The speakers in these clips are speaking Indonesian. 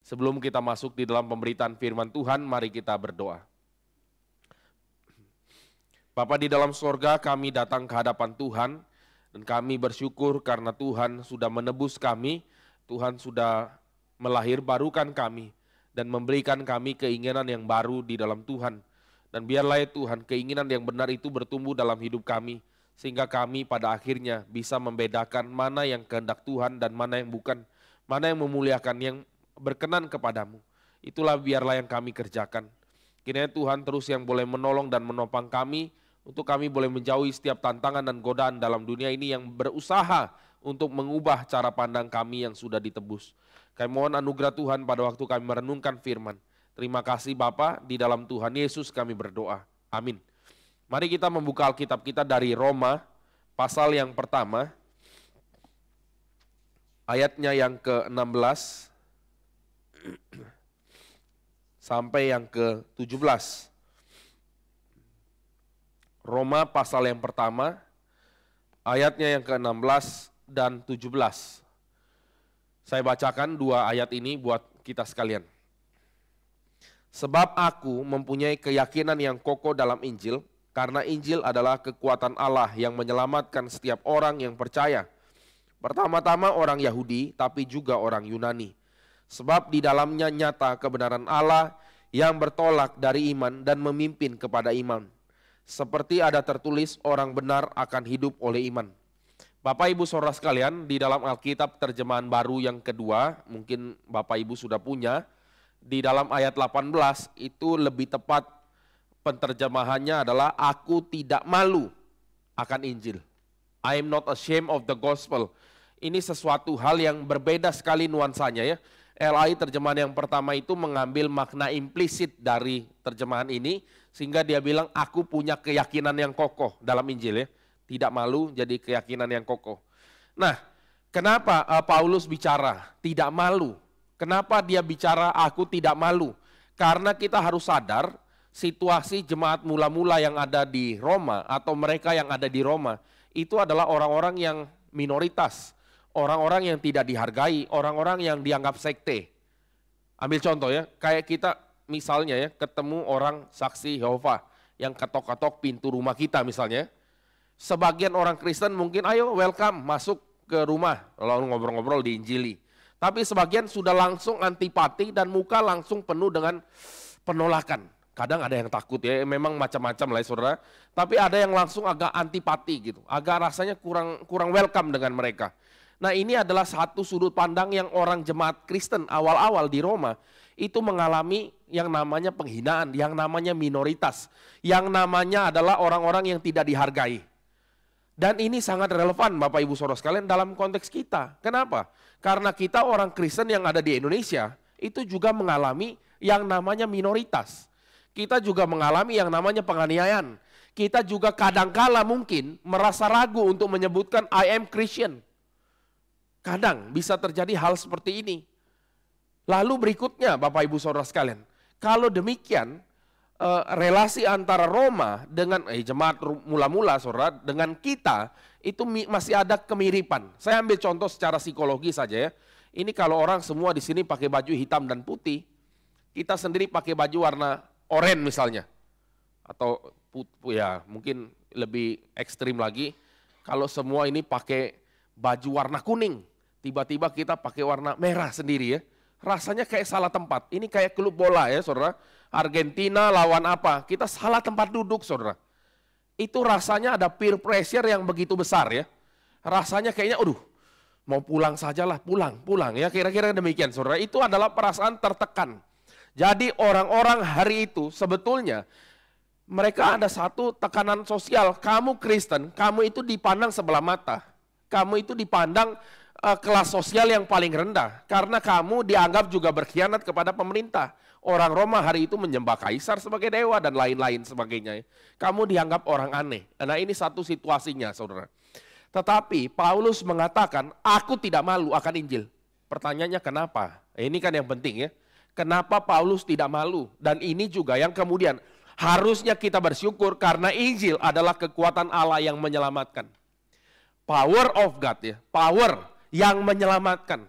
Sebelum kita masuk di dalam pemberitaan firman Tuhan, mari kita berdoa. Bapa di dalam sorga, kami datang ke hadapan Tuhan, dan kami bersyukur karena Tuhan sudah menebus kami, Tuhan sudah melahirbarukan kami, dan memberikan kami keinginan yang baru di dalam Tuhan. Dan biarlah ya Tuhan, keinginan yang benar itu bertumbuh dalam hidup kami, sehingga kami pada akhirnya bisa membedakan mana yang kehendak Tuhan dan mana yang bukan, mana yang memuliakan, yang berkenan kepadamu. Itulah biarlah yang kami kerjakan. Kiranya Tuhan terus yang boleh menolong dan menopang kami, untuk kami boleh menjauhi setiap tantangan dan godaan dalam dunia ini yang berusaha untuk mengubah cara pandang kami yang sudah ditebus. Kami mohon anugerah Tuhan pada waktu kami merenungkan firman. Terima kasih Bapa, di dalam Tuhan Yesus kami berdoa. Amin. Mari kita membuka Alkitab kita dari Roma, pasal yang pertama, ayatnya yang ke-16 sampai yang ke-17. Roma pasal yang pertama, ayatnya yang ke-16 dan 17. Saya bacakan dua ayat ini buat kita sekalian. Sebab aku mempunyai keyakinan yang kokoh dalam Injil, karena Injil adalah kekuatan Allah yang menyelamatkan setiap orang yang percaya. Pertama-tama orang Yahudi, tapi juga orang Yunani. Sebab di dalamnya nyata kebenaran Allah yang bertolak dari iman dan memimpin kepada iman. Seperti ada tertulis, orang benar akan hidup oleh iman. Bapak Ibu Saudara sekalian, di dalam Alkitab terjemahan baru yang kedua, mungkin Bapak Ibu sudah punya, di dalam ayat 18 itu lebih tepat penterjemahannya adalah aku tidak malu akan Injil. I am not ashamed of the gospel. Ini sesuatu hal yang berbeda sekali nuansanya ya. LAI terjemahan yang pertama itu mengambil makna implisit dari terjemahan ini, sehingga dia bilang aku punya keyakinan yang kokoh dalam Injil ya. Tidak malu jadi keyakinan yang kokoh. Nah, kenapa Paulus bicara tidak malu? Kenapa dia bicara aku tidak malu? Karena kita harus sadar situasi jemaat mula-mula yang ada di Roma atau mereka yang ada di Roma itu adalah orang-orang yang minoritas, orang-orang yang tidak dihargai, orang-orang yang dianggap sekte. Ambil contoh ya, kayak kita misalnya ya ketemu orang saksi Yehova yang ketok-ketok pintu rumah kita misalnya. Sebagian orang Kristen mungkin ayo welcome masuk ke rumah lalu ngobrol-ngobrol diinjili. Tapi sebagian sudah langsung antipati dan muka langsung penuh dengan penolakan. Kadang ada yang takut ya, memang macam-macam lah ya saudara. Tapi ada yang langsung agak antipati gitu, agak rasanya kurang welcome dengan mereka. Nah ini adalah satu sudut pandang yang orang jemaat Kristen awal-awal di Roma itu mengalami yang namanya penghinaan, yang namanya minoritas, yang namanya adalah orang-orang yang tidak dihargai. Dan ini sangat relevan Bapak Ibu Saudara sekalian dalam konteks kita. Kenapa? Karena kita orang Kristen yang ada di Indonesia itu juga mengalami yang namanya minoritas. Kita juga mengalami yang namanya penganiayaan. Kita juga kadangkala mungkin merasa ragu untuk menyebutkan I am Christian. Kadang bisa terjadi hal seperti ini. Lalu berikutnya Bapak Ibu Saudara sekalian, kalau demikian relasi antara Roma dengan jemaat mula-mula saudara dengan kita itu masih ada kemiripan. Saya ambil contoh secara psikologi saja ya. Ini kalau orang semua di sini pakai baju hitam dan putih, kita sendiri pakai baju warna oranye misalnya. Atau ya mungkin lebih ekstrim lagi, kalau semua ini pakai baju warna kuning, tiba-tiba kita pakai warna merah sendiri ya. Rasanya kayak salah tempat. Ini kayak klub bola ya saudara. Argentina lawan apa? Kita salah tempat duduk saudara. Itu rasanya ada peer pressure yang begitu besar ya. Rasanya kayaknya mau pulang sajalah, pulang ya. Kira-kira demikian saudara. Itu adalah perasaan tertekan. Jadi orang-orang hari itu sebetulnya mereka ada satu tekanan sosial. Kamu Kristen, kamu itu dipandang sebelah mata. Kamu itu dipandang kelas sosial yang paling rendah. Karena kamu dianggap juga berkhianat kepada pemerintah. Orang Roma hari itu menyembah kaisar sebagai dewa dan lain-lain sebagainya. Kamu dianggap orang aneh. Nah ini satu situasinya saudara. Tetapi Paulus mengatakan, aku tidak malu akan Injil. Pertanyaannya kenapa? Ini kan yang penting ya. Kenapa Paulus tidak malu? Dan ini juga yang kemudian harusnya kita bersyukur karena Injil adalah kekuatan Allah yang menyelamatkan. Power of God ya, power yang menyelamatkan.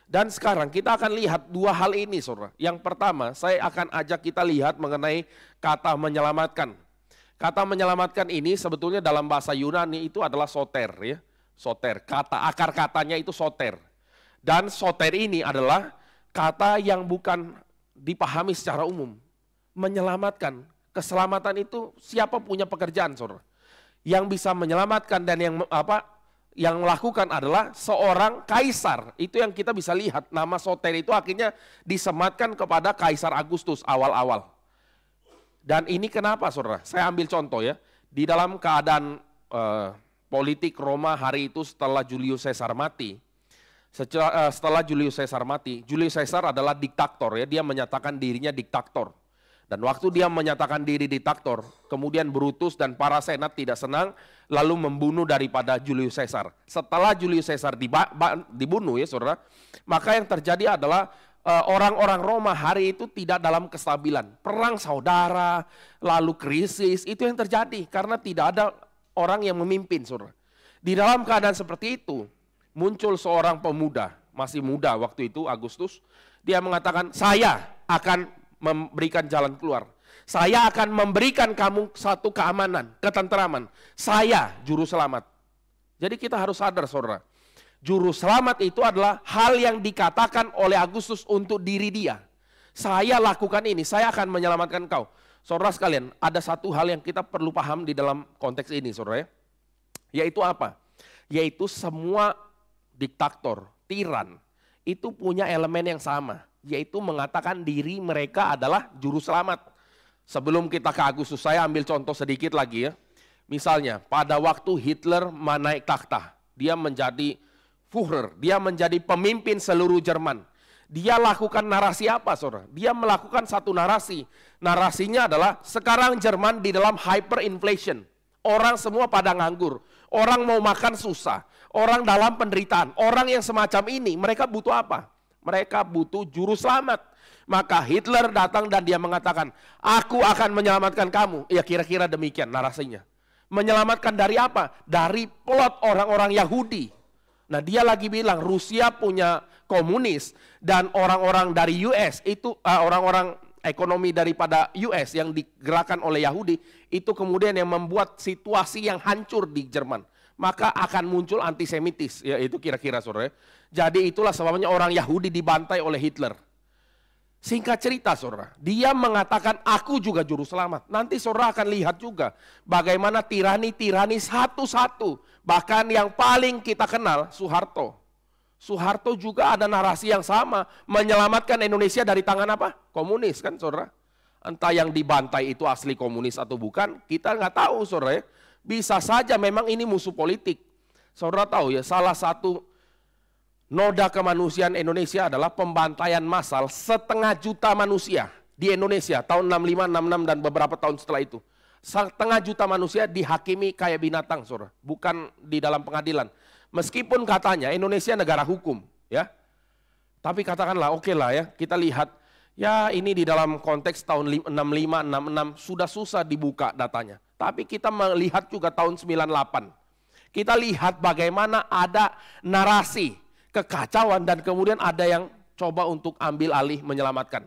Dan sekarang kita akan lihat dua hal ini, saudara. Yang pertama, saya akan ajak kita lihat mengenai kata menyelamatkan. Kata menyelamatkan ini sebetulnya dalam bahasa Yunani itu adalah soter, ya. Soter, akar katanya itu soter. Dan soter ini adalah kata yang bukan dipahami secara umum. Menyelamatkan, keselamatan itu siapa punya pekerjaan, saudara. Yang bisa menyelamatkan dan yang melakukan adalah seorang kaisar. Itu yang kita bisa lihat, nama soter itu akhirnya disematkan kepada Kaisar Agustus awal-awal. Dan ini kenapa, saudara? Saya ambil contoh ya, di dalam keadaan politik Roma hari itu setelah Julius Caesar mati. Setelah Julius Caesar mati, Julius Caesar adalah diktator ya, dia menyatakan dirinya diktator. Dan waktu dia menyatakan diri diktator, kemudian Brutus dan para senat tidak senang, lalu membunuh daripada Julius Caesar. Setelah Julius Caesar dibunuh ya saudara, maka yang terjadi adalah orang-orang Roma hari itu tidak dalam kestabilan. Perang saudara, lalu krisis, itu yang terjadi karena tidak ada orang yang memimpin saudara. Di dalam keadaan seperti itu, muncul seorang pemuda, masih muda waktu itu Agustus, dia mengatakan, saya akan memberikan jalan keluar. Saya akan memberikan kamu satu keamanan, ketenteraman. Saya juru selamat. Jadi kita harus sadar saudara, juru selamat itu adalah hal yang dikatakan oleh Agustus untuk diri dia. Saya lakukan ini, saya akan menyelamatkan kau. Saudara sekalian, ada satu hal yang kita perlu paham di dalam konteks ini saudara ya. Yaitu apa? Yaitu semua diktator, tiran, itu punya elemen yang sama. Yaitu mengatakan diri mereka adalah juru selamat. Sebelum kita ke Agustus, saya ambil contoh sedikit lagi ya. Misalnya pada waktu Hitler menaik takhta, dia menjadi Führer, dia menjadi pemimpin seluruh Jerman. Dia lakukan narasi apa saudara? Dia melakukan satu narasi. Narasinya adalah sekarang Jerman di dalam hyperinflation. Orang semua pada nganggur, orang mau makan susah, orang dalam penderitaan. Orang yang semacam ini mereka butuh apa? Mereka butuh juru selamat. Maka Hitler datang dan dia mengatakan, aku akan menyelamatkan kamu. Ya kira-kira demikian narasinya. Menyelamatkan dari apa? Dari plot orang-orang Yahudi. Nah dia lagi bilang Rusia punya komunis dan orang-orang dari US itu orang-orang ekonomi daripada US yang digerakkan oleh Yahudi itu kemudian yang membuat situasi yang hancur di Jerman. Maka akan muncul antisemitis, ya itu kira-kira saudara. Jadi itulah sebabnya orang Yahudi dibantai oleh Hitler. Singkat cerita saudara, dia mengatakan aku juga juru selamat. Nanti saudara akan lihat juga bagaimana tirani-tirani satu-satu. Bahkan yang paling kita kenal Soeharto. Soeharto juga ada narasi yang sama, menyelamatkan Indonesia dari tangan apa? Komunis kan saudara. Entah yang dibantai itu asli komunis atau bukan, kita nggak tahu saudara ya. Bisa saja memang ini musuh politik. Saudara tahu ya, salah satu noda kemanusiaan Indonesia adalah pembantaian massal 1,5 juta manusia di Indonesia tahun 65, 66 dan beberapa tahun setelah itu. 1,5 juta manusia dihakimi kayak binatang, saudara, bukan di dalam pengadilan. Meskipun katanya Indonesia negara hukum, ya. Tapi katakanlah oke lah ya, kita lihat ya ini di dalam konteks tahun 65, 66 sudah susah dibuka datanya. Tapi kita melihat juga tahun 98. Kita lihat bagaimana ada narasi kekacauan dan kemudian ada yang coba untuk ambil alih menyelamatkan.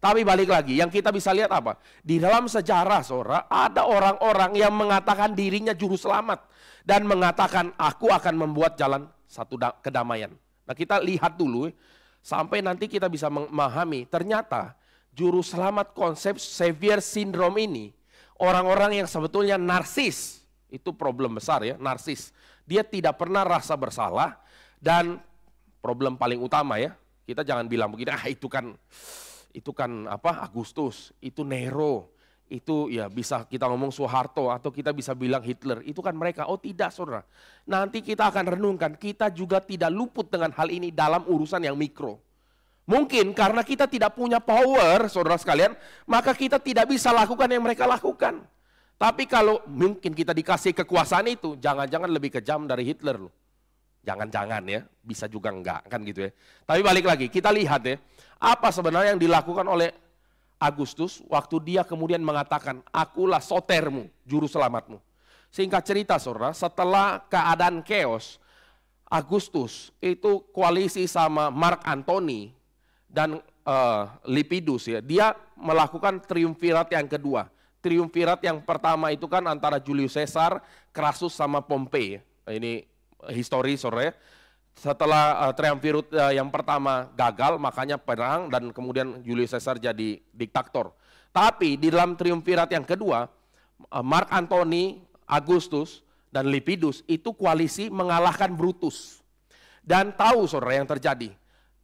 Tapi balik lagi, yang kita bisa lihat apa? Di dalam sejarah saudara, ada orang-orang yang mengatakan dirinya juru selamat. Dan mengatakan aku akan membuat jalan satu kedamaian. Nah kita lihat dulu, sampai nanti kita bisa memahami ternyata juru selamat konsep Savior Syndrome ini, orang-orang yang sebetulnya narsis, itu problem besar ya, narsis. Dia tidak pernah rasa bersalah dan problem paling utama ya, kita jangan bilang begini, itu kan apa Agustus, itu Nero, itu ya bisa kita ngomong Soeharto atau kita bisa bilang Hitler, itu kan mereka. Oh tidak saudara, nanti kita akan renungkan, kita juga tidak luput dengan hal ini dalam urusan yang mikro. Mungkin karena kita tidak punya power, saudara sekalian, maka kita tidak bisa lakukan yang mereka lakukan. Tapi kalau mungkin kita dikasih kekuasaan itu, jangan-jangan lebih kejam dari Hitler loh. Jangan-jangan ya, bisa juga enggak, kan gitu ya. Tapi balik lagi, kita lihat ya, apa sebenarnya yang dilakukan oleh Agustus waktu dia kemudian mengatakan, akulah sotermu, juru selamatmu. Singkat cerita saudara, setelah keadaan chaos, Agustus itu koalisi sama Mark Antony dan Lepidus ya. Dia melakukan triumvirat yang kedua. Triumvirat yang pertama itu kan antara Julius Caesar, Crassus sama Pompei. Ini histori sore. Setelah triumvirat yang pertama gagal, makanya perang dan kemudian Julius Caesar jadi diktator. Tapi di dalam triumvirat yang kedua, Mark Antony, Agustus, dan Lepidus itu koalisi mengalahkan Brutus. Dan tahu saudara yang terjadi,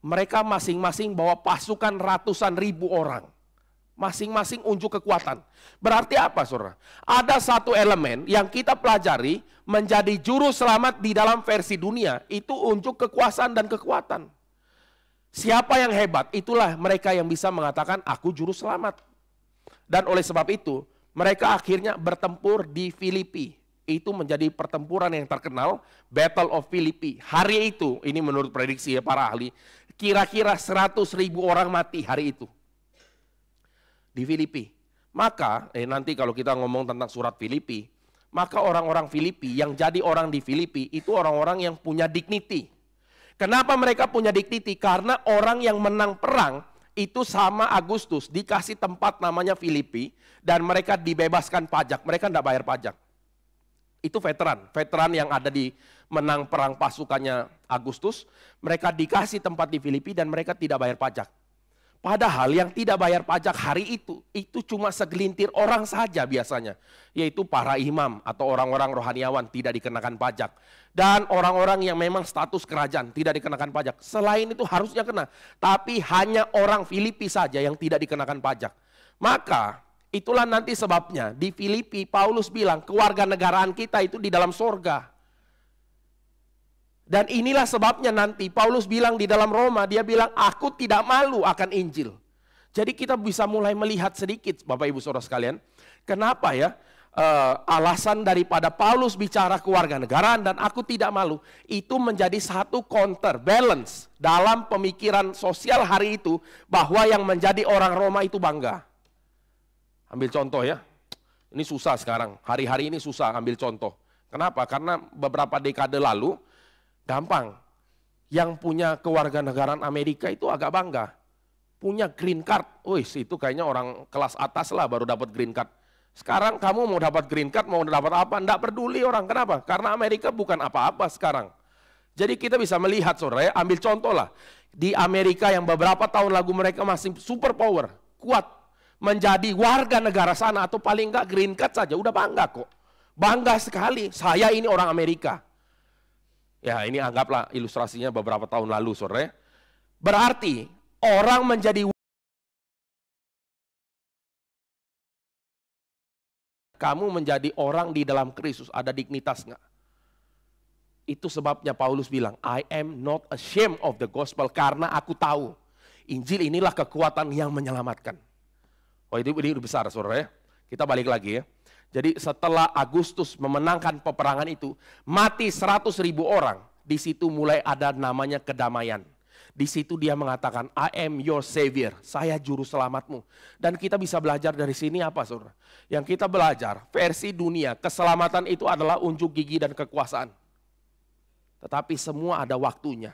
mereka masing-masing bawa pasukan ratusan ribu orang. Masing-masing unjuk kekuatan. Berarti apa saudara? Ada satu elemen yang kita pelajari menjadi juru selamat di dalam versi dunia, itu unjuk kekuasaan dan kekuatan. Siapa yang hebat, itulah mereka yang bisa mengatakan aku juru selamat. Dan oleh sebab itu, mereka akhirnya bertempur di Filipi. Itu menjadi pertempuran yang terkenal, Battle of Philippi. Hari itu, ini menurut prediksi ya para ahli, kira-kira 100.000 orang mati hari itu. Di Filipi. Maka, nanti kalau kita ngomong tentang surat Filipi, maka orang-orang Filipi yang jadi orang di Filipi itu orang-orang yang punya dignity. Kenapa mereka punya dignity? Karena orang yang menang perang itu sama Agustus dikasih tempat namanya Filipi dan mereka dibebaskan pajak, mereka tidak bayar pajak. Itu veteran yang ada di menang perang pasukannya Agustus, mereka dikasih tempat di Filipi dan mereka tidak bayar pajak. Padahal yang tidak bayar pajak hari itu cuma segelintir orang saja biasanya, yaitu para imam atau orang-orang rohaniawan tidak dikenakan pajak. Dan orang-orang yang memang status kerajaan tidak dikenakan pajak. Selain itu harusnya kena, tapi hanya orang Filipi saja yang tidak dikenakan pajak. Maka itulah nanti sebabnya di Filipi Paulus bilang kewarganegaraan kita itu di dalam sorga. Dan inilah sebabnya nanti Paulus bilang di dalam Roma, dia bilang aku tidak malu akan Injil. Jadi kita bisa mulai melihat sedikit Bapak Ibu Saudara sekalian, kenapa ya alasan daripada Paulus bicara kewarganegaraan dan aku tidak malu, itu menjadi satu counter balance dalam pemikiran sosial hari itu, bahwa yang menjadi orang Roma itu bangga. Ambil contoh ya, ini susah sekarang, hari-hari ini susah ambil contoh. Kenapa? Karena beberapa dekade lalu, gampang, yang punya kewarganegaraan Amerika itu agak bangga. Punya green card, itu kayaknya orang kelas atas lah baru dapat green card. Sekarang kamu mau dapat green card, mau dapat apa, enggak peduli orang. Kenapa? Karena Amerika bukan apa-apa sekarang. Jadi kita bisa melihat saudara ya, ambil contoh lah. Di Amerika yang beberapa tahun lalu mereka masih super power, kuat. Menjadi warga negara sana atau paling enggak green card saja, udah bangga kok. Bangga sekali, saya ini orang Amerika. Ya ini anggaplah ilustrasinya beberapa tahun lalu saudara. Berarti orang menjadi, kamu menjadi orang di dalam Kristus ada dignitas enggak? Itu sebabnya Paulus bilang I am not ashamed of the gospel, karena aku tahu Injil inilah kekuatan yang menyelamatkan. Oh ini besar saudara ya. Kita balik lagi ya. Jadi setelah Agustus memenangkan peperangan itu, mati 100.000 orang. Di situ mulai ada namanya kedamaian. Di situ dia mengatakan, I am your savior, saya juru selamatmu. Dan kita bisa belajar dari sini apa saudara? Yang kita belajar, versi dunia, keselamatan itu adalah unjuk gigi dan kekuasaan. Tetapi semua ada waktunya.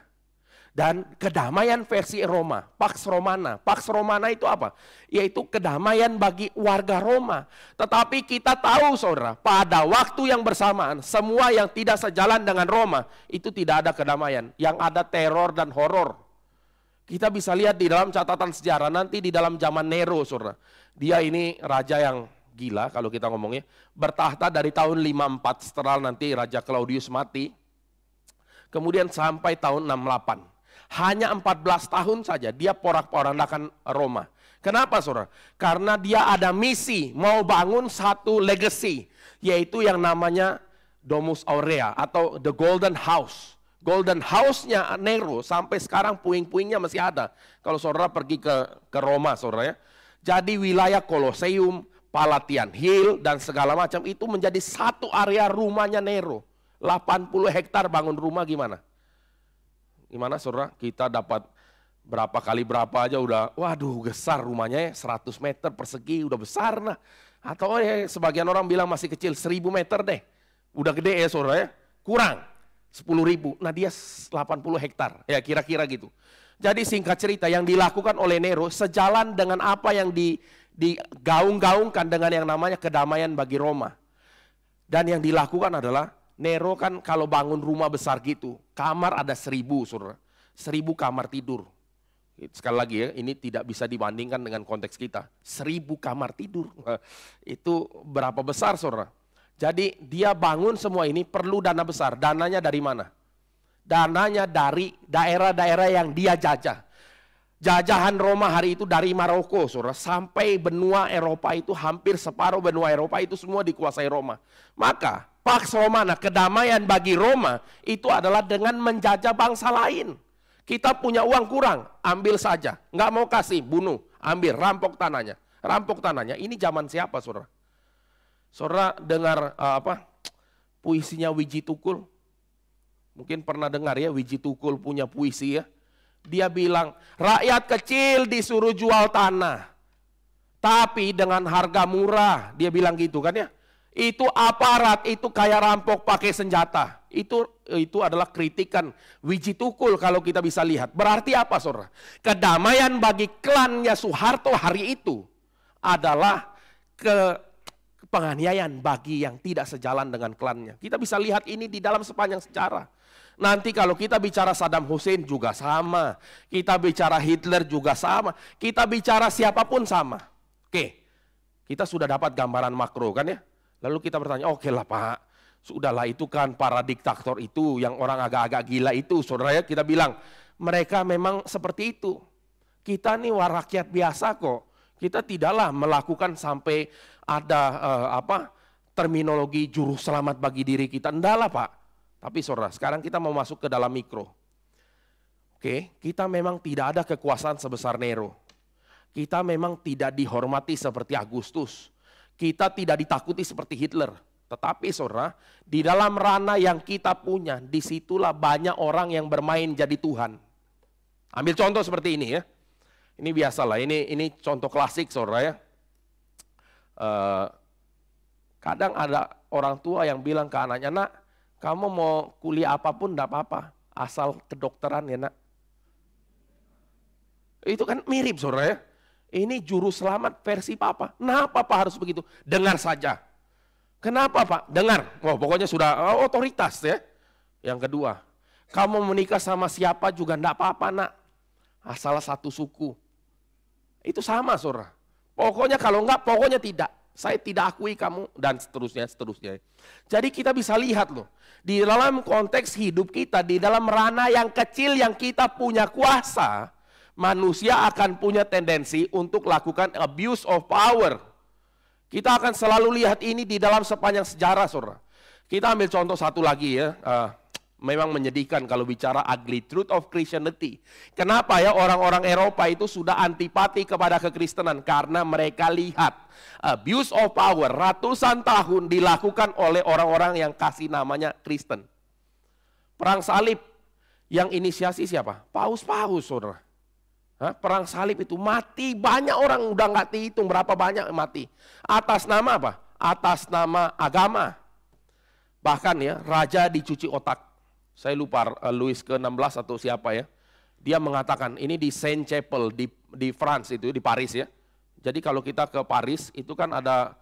Dan kedamaian versi Roma, Pax Romana. Pax Romana itu apa? Yaitu kedamaian bagi warga Roma. Tetapi kita tahu saudara, pada waktu yang bersamaan, semua yang tidak sejalan dengan Roma, itu tidak ada kedamaian. Yang ada teror dan horor. Kita bisa lihat di dalam catatan sejarah, nanti di dalam zaman Nero saudara. Dia ini raja yang gila kalau kita ngomongnya. Bertahta dari tahun 54 setelah nanti Raja Claudius mati. Kemudian sampai tahun 68. Hanya 14 tahun saja dia porak-porandakan Roma. Kenapa saudara? Karena dia ada misi mau bangun satu legacy, yaitu yang namanya Domus Aurea atau The Golden House. Golden House-nya Nero sampai sekarang puing-puingnya masih ada. Kalau saudara pergi ke Roma saudara ya. Jadi wilayah Colosseum, Palatian Hill dan segala macam itu menjadi satu area rumahnya Nero. 80 hektar bangun rumah gimana? Gimana saudara? Kita dapat berapa kali berapa aja udah, waduh besar rumahnya ya, 100 meter persegi udah besar nah. Atau sebagian orang bilang masih kecil, 1000 meter deh. Udah gede ya saudara ya. Kurang. 10.000. Nah dia 80 hektar, ya kira-kira gitu. Jadi singkat cerita yang dilakukan oleh Nero sejalan dengan apa yang digaung-gaungkan dengan yang namanya kedamaian bagi Roma. Dan yang dilakukan adalah Nero kan kalau bangun rumah besar gitu, kamar ada 1.000 saudara. 1.000 kamar tidur. Sekali lagi ya, ini tidak bisa dibandingkan dengan konteks kita. 1.000 kamar tidur, itu berapa besar saudara? Jadi dia bangun semua ini perlu dana besar. Dananya dari mana? Dananya dari daerah-daerah yang dia jajah. Jajahan Roma hari itu dari Maroko, saudara, sampai benua Eropa itu hampir separuh benua Eropa itu semua dikuasai Roma. Maka Pax Romana, kedamaian bagi Roma itu adalah dengan menjajah bangsa lain. Kita punya uang kurang, ambil saja. Nggak mau kasih, bunuh, ambil, rampok tanahnya. Rampok tanahnya. Ini zaman siapa, saudara? Saudara dengar puisinya Wiji Tukul? Mungkin pernah dengar ya, Wiji Tukul punya puisi ya. Dia bilang, rakyat kecil disuruh jual tanah. Tapi dengan harga murah, dia bilang gitu kan ya. Itu aparat, itu kayak rampok pakai senjata. Itu adalah kritikan Wiji Tukul kalau kita bisa lihat. Berarti apa saudara? Kedamaian bagi klannya Soeharto hari itu adalah penganiayaan bagi yang tidak sejalan dengan klannya. Kita bisa lihat ini di dalam sepanjang sejarah. Nanti kalau kita bicara Saddam Hussein juga sama. Kita bicara Hitler juga sama. Kita bicara siapapun sama. Oke, kita sudah dapat gambaran makro kan ya. Lalu kita bertanya, oke lah Pak, sudahlah itu kan para diktator itu yang orang agak-agak gila itu. Saudara ya, kita bilang mereka memang seperti itu. Kita nih rakyat biasa kok. Kita tidaklah melakukan sampai ada terminologi juru selamat bagi diri kita. Enggak lah Pak. Tapi saudara, sekarang kita mau masuk ke dalam mikro. Oke, kita memang tidak ada kekuasaan sebesar Nero. Kita memang tidak dihormati seperti Agustus. Kita tidak ditakuti seperti Hitler. Tetapi saudara, di dalam ranah yang kita punya, disitulah banyak orang yang bermain jadi Tuhan. Ambil contoh seperti ini ya. Ini biasalah, ini contoh klasik saudara ya. Kadang ada orang tua yang bilang ke anaknya, nak, kamu mau kuliah apapun enggak apa-apa, asal kedokteran ya nak. Itu kan mirip saudara ya. Ini juru selamat versi papa. Kenapa Pak harus begitu? Dengar saja. Kenapa Pak? Dengar. Oh, pokoknya sudah otoritas ya. Yang kedua, kamu menikah sama siapa juga enggak apa-apa nak. Asal satu suku. Itu sama saudara. Pokoknya kalau enggak, pokoknya tidak. Saya tidak akui kamu dan seterusnya. Jadi kita bisa lihat loh. Di dalam konteks hidup kita, di dalam ranah yang kecil yang kita punya kuasa, manusia akan punya tendensi untuk lakukan abuse of power. Kita akan selalu lihat ini di dalam sepanjang sejarah, saudara. Kita ambil contoh satu lagi ya. Memang menyedihkan kalau bicara ugly truth of Christianity. Kenapa ya orang-orang Eropa itu sudah antipati kepada kekristenan? Karena mereka lihat abuse of power ratusan tahun dilakukan oleh orang-orang yang kasih namanya Kristen. Perang salib yang inisiasi siapa? Paus-paus, saudara. Perang salib itu mati banyak orang, udah nggak dihitung berapa banyak mati. Atas nama apa? Atas nama agama. Bahkan ya, raja dicuci otak. Saya lupa Louis ke-16 atau siapa ya. Dia mengatakan, ini di Saint Chapel di France itu, di Paris ya. Jadi kalau kita ke Paris, itu kan ada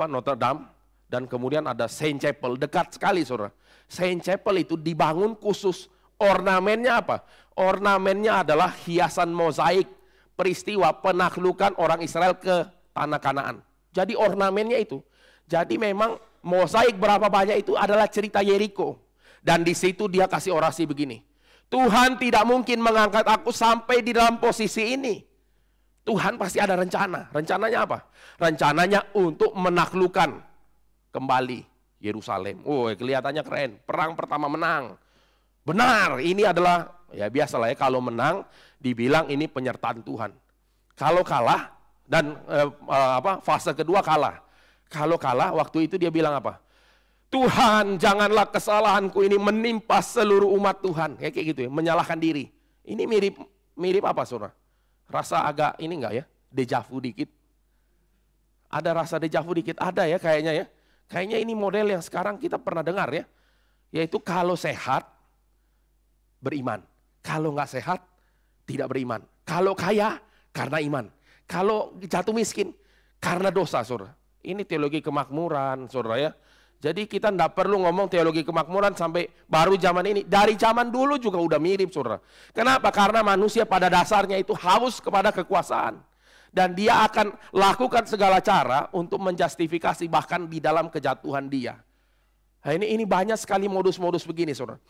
Notre Dame, dan kemudian ada Saint Chapel, dekat sekali saudara. Saint Chapel itu dibangun khusus, ornamennya apa? Ornamennya adalah hiasan mozaik, peristiwa penaklukan orang Israel ke tanah Kanaan. Jadi ornamennya itu. Jadi memang mozaik berapa banyak itu adalah cerita Yeriko. Dan di situ dia kasih orasi begini. Tuhan tidak mungkin mengangkat aku sampai di dalam posisi ini. Tuhan pasti ada rencana. Rencananya apa? Rencananya untuk menaklukkan kembali Yerusalem. Oh, kelihatannya keren. Perang pertama menang. Benar, ini adalah, ya biasalah ya, kalau menang dibilang ini penyertaan Tuhan. Kalau kalah, dan fase kedua kalah. Kalau kalah, waktu itu dia bilang apa? Tuhan, janganlah kesalahanku ini menimpa seluruh umat Tuhan. Kayak gitu ya, menyalahkan diri. Ini mirip apa saudara? Rasa agak ini enggak ya? Dejavu dikit. Ada rasa dejavu dikit? Ada ya kayaknya ya. Kayaknya ini model yang sekarang kita pernah dengar ya. Yaitu kalau sehat, beriman. Kalau nggak sehat, tidak beriman. Kalau kaya, karena iman. Kalau jatuh miskin, karena dosa, saudara. Ini teologi kemakmuran, saudara ya. Jadi kita tidak perlu ngomong teologi kemakmuran sampai baru zaman ini. Dari zaman dulu juga udah mirip, saudara. Kenapa? Karena manusia pada dasarnya itu haus kepada kekuasaan. Dan dia akan lakukan segala cara untuk menjustifikasi bahkan di dalam kejatuhan dia. Nah, ini banyak sekali modus-modus begini, saudara.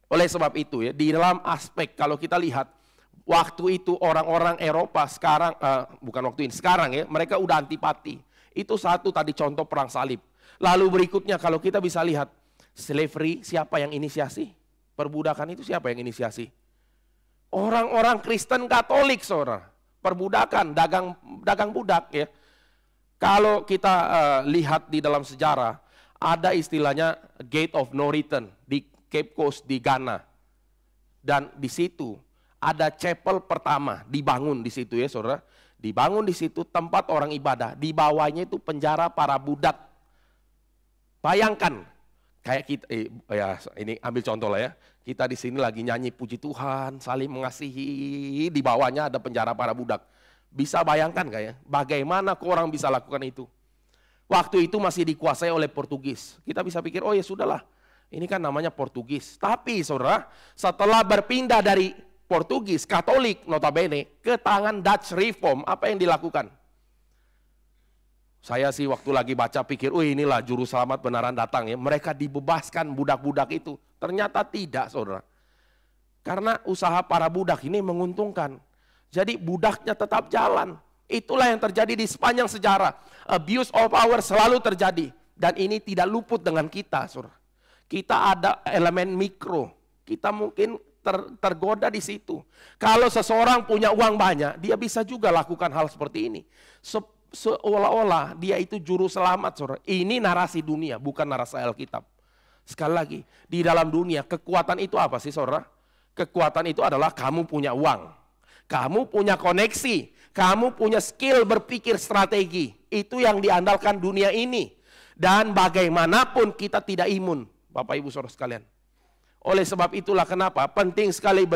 Oleh sebab itu ya, di dalam aspek kalau kita lihat, waktu itu orang-orang Eropa sekarang, bukan waktu ini, sekarang ya, mereka udah antipati. Itu satu tadi contoh perang salib. Lalu berikutnya kalau kita bisa lihat, slavery siapa yang inisiasi? Perbudakan itu siapa yang inisiasi? Orang-orang Kristen Katolik, saudara. Perbudakan, dagang budak ya. Kalau kita lihat di dalam sejarah, ada istilahnya Gate of No Return di Cape Coast di Ghana. Dan di situ ada chapel pertama dibangun di situ ya, saudara. Dibangun di situ tempat orang ibadah. Di bawahnya itu penjara para budak. Bayangkan, kayak kita, ya ini ambil contoh lah ya. Kita di sini lagi nyanyi puji Tuhan, saling mengasihi, di bawahnya ada penjara para budak. Bisa bayangkan kayak bagaimana orang bisa lakukan itu? Waktu itu masih dikuasai oleh Portugis. Kita bisa pikir, oh ya sudahlah, ini kan namanya Portugis. Tapi saudara, setelah berpindah dari Portugis, Katolik notabene, ke tangan Dutch Reform, apa yang dilakukan? Saya sih waktu lagi baca pikir, inilah juru selamat benaran datang ya. Mereka dibebaskan budak-budak itu. Ternyata tidak, saudara. Karena usaha para budak ini menguntungkan. Jadi budaknya tetap jalan. Itulah yang terjadi di sepanjang sejarah. Abuse of power selalu terjadi. Dan ini tidak luput dengan kita, saudara. Kita ada elemen mikro. Kita mungkin tergoda di situ. Kalau seseorang punya uang banyak, dia bisa juga lakukan hal seperti ini. Seolah-olah dia itu juru selamat, saudara. Ini narasi dunia, bukan narasi Alkitab. Sekali lagi, di dalam dunia kekuatan itu apa sih, saudara? Kekuatan itu adalah kamu punya uang, kamu punya koneksi, kamu punya skill berpikir strategi. Itu yang diandalkan dunia ini. Dan bagaimanapun kita tidak imun, Bapak Ibu Saudara sekalian. Oleh sebab itulah kenapa penting sekali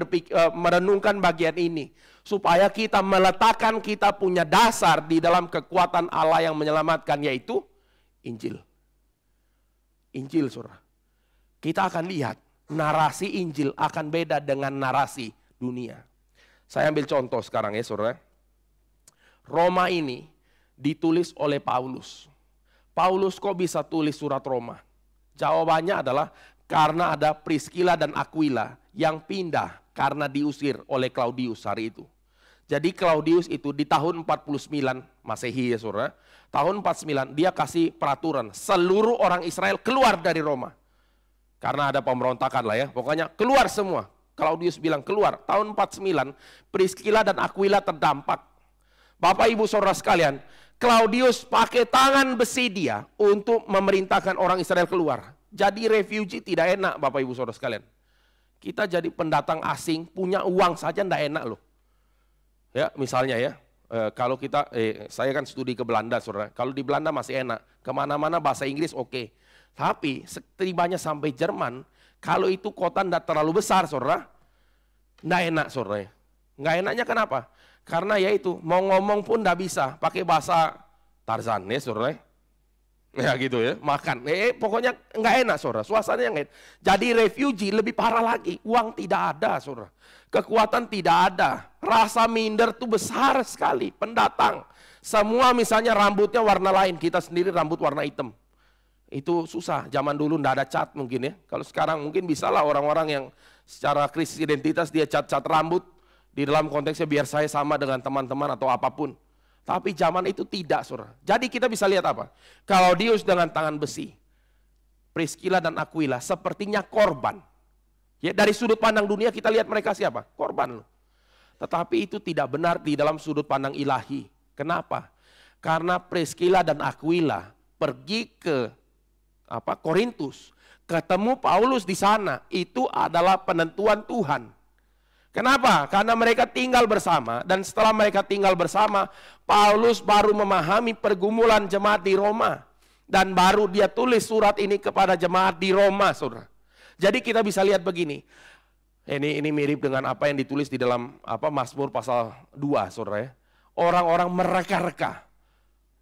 merenungkan bagian ini. Supaya kita meletakkan kita punya dasar di dalam kekuatan Allah yang menyelamatkan, yaitu Injil. Injil, saudara. Kita akan lihat narasi Injil akan beda dengan narasi dunia. Saya ambil contoh sekarang ya, saudara. Roma ini ditulis oleh Paulus. Paulus kok bisa tulis surat Roma? Jawabannya adalah karena ada Priscilla dan Aquila yang pindah karena diusir oleh Claudius hari itu. Jadi Claudius itu di tahun 49 Masehi ya saudara. Tahun 49 dia kasih peraturan seluruh orang Israel keluar dari Roma. Karena ada pemberontakan lah ya. Pokoknya keluar semua. Claudius bilang keluar. Tahun 49 Priscilla dan Aquila terdampak. Bapak Ibu Saudara sekalian, Claudius pakai tangan besi dia untuk memerintahkan orang Israel keluar. Jadi refugee tidak enak Bapak Ibu Saudara sekalian. Kita jadi pendatang asing, punya uang saja tidak enak loh. Ya misalnya ya, kalau kita, saya kan studi ke Belanda saudara. Kalau di Belanda masih enak, kemana-mana bahasa Inggris oke. Tapi setibanya sampai Jerman, kalau itu kota tidak terlalu besar saudara, tidak enak saudara. Nggak enaknya kenapa? Karena ya itu, mau ngomong pun tidak bisa, pakai bahasa Tarzan ya saudara. Ya gitu ya, makan. Pokoknya nggak enak saudara, suasananya nggak enak. Jadi refugee lebih parah lagi, uang tidak ada saudara. Kekuatan tidak ada, rasa minder tuh besar sekali, pendatang. Semua misalnya rambutnya warna lain, kita sendiri rambut warna hitam. Itu susah, zaman dulu nggak ada cat mungkin ya. Kalau sekarang mungkin bisa lah orang-orang yang secara krisis identitas dia cat-cat rambut. Di dalam konteksnya biar saya sama dengan teman-teman atau apapun. Tapi zaman itu tidak saudara. Jadi kita bisa lihat apa? Claudius dengan tangan besi. Priscilla dan Aquila sepertinya korban. Ya, dari sudut pandang dunia kita lihat mereka siapa? Korban loh. Tetapi itu tidak benar di dalam sudut pandang ilahi. Kenapa? Karena Priscilla dan Aquila pergi ke Korintus, ketemu Paulus di sana. Itu adalah penentuan Tuhan. Kenapa? Karena mereka tinggal bersama, dan setelah mereka tinggal bersama, Paulus baru memahami pergumulan jemaat di Roma. Dan baru dia tulis surat ini kepada jemaat di Roma, saudara. Jadi kita bisa lihat begini. Ini mirip dengan apa yang ditulis di dalam Mazmur pasal 2, saudara ya. Orang-orang mereka-reka.